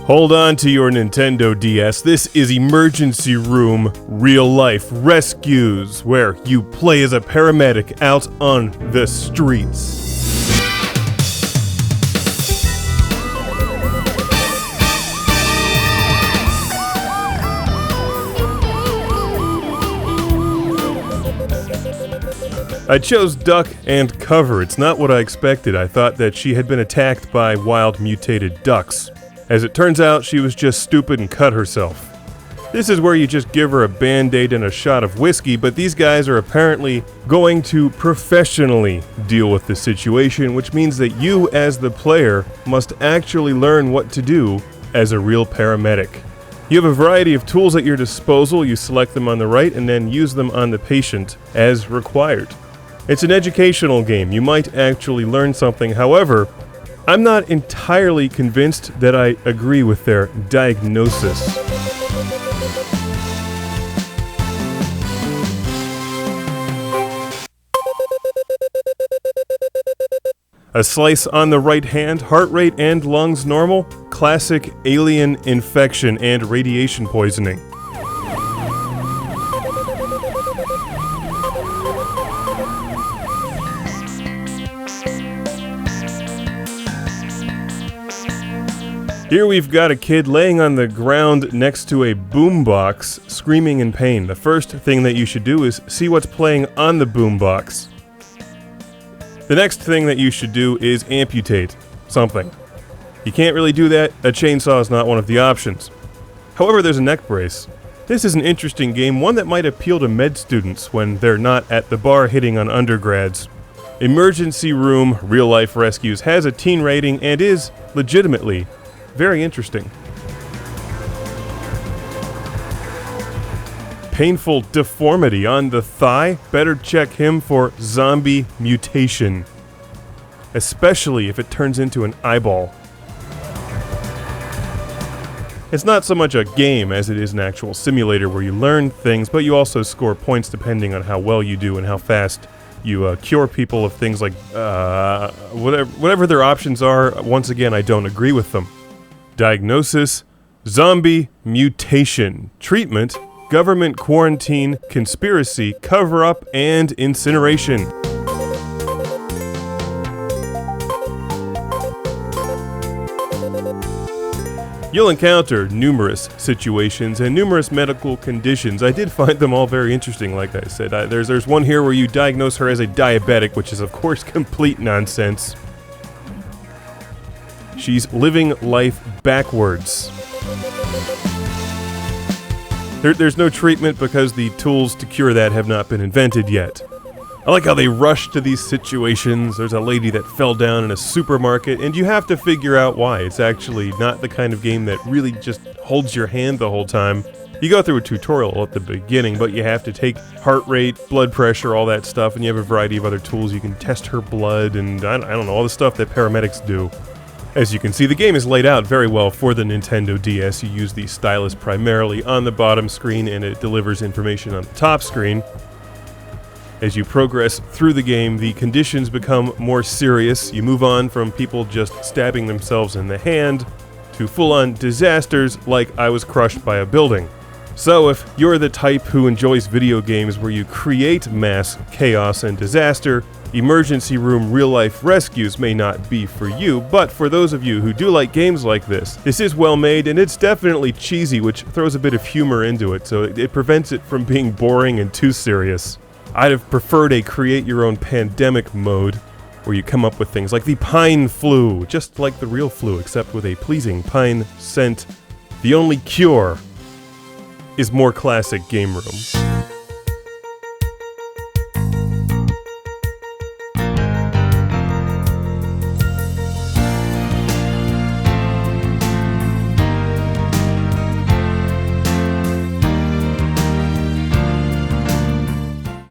Hold on to your Nintendo DS. This is Emergency Room Real Life Rescues, where you play as a paramedic out on the streets. I chose duck and cover. It's not what I expected. I thought that she had been attacked by wild mutated ducks. As it turns out, she was just stupid and cut herself. This is where you just give her a band-aid and a shot of whiskey, but these guys are apparently going to professionally deal with the situation, which means that you, as the player, must actually learn what to do as a real paramedic. You have a variety of tools at your disposal. You select them on the right and then use them on the patient as required. It's an educational game. You might actually learn something. However, I'm not entirely convinced that I agree with their diagnosis. A slice on the right hand, heart rate and lungs normal, classic alien infection and radiation poisoning. Here we've got a kid laying on the ground next to a boombox, screaming in pain. The first thing that you should do is see what's playing on the boombox. The next thing that you should do is amputate something. You can't really do that. A chainsaw is not one of the options. However, there's a neck brace. This is an interesting game, one that might appeal to med students when they're not at the bar hitting on undergrads. Emergency Room Real Life Rescues has a teen rating and is legitimately very interesting. Painful deformity on the thigh. Better check him for zombie mutation, especially if it turns into an eyeball. It's not so much a game as it is an actual simulator where you learn things, but you also score points depending on how well you do and how fast you cure people of things like whatever their options are. Once again, I don't agree with them. Diagnosis: zombie mutation. Treatment: government quarantine, conspiracy, cover-up, and incineration. You'll encounter numerous situations and numerous medical conditions. I did find them all very interesting, like I said. There's one here where you diagnose her as a diabetic, which is of course complete nonsense. She's living life backwards. There's no treatment because the tools to cure that have not been invented yet. I like how they rush to these situations. There's a lady that fell down in a supermarket, and you have to figure out why. It's actually not the kind of game that really just holds your hand the whole time. You go through a tutorial at the beginning, but you have to take heart rate, blood pressure, all that stuff, and you have a variety of other tools. You can test her blood, and I don't know, all the stuff that paramedics do. As you can see, the game is laid out very well for the Nintendo DS. You use the stylus primarily on the bottom screen, and it delivers information on the top screen. As you progress through the game, the conditions become more serious. You move on from people just stabbing themselves in the hand to full-on disasters like I was crushed by a building. So if you're the type who enjoys video games where you create mass chaos and disaster, Emergency Room Real Life Rescues may not be for you, but for those of you who do like games like this is well made, and it's definitely cheesy, which throws a bit of humor into it, so it prevents it from being boring and too serious. I'd have preferred a create-your-own pandemic mode, where you come up with things like the pine flu, just like the real flu, except with a pleasing pine scent. The only cure is more classic Game Room.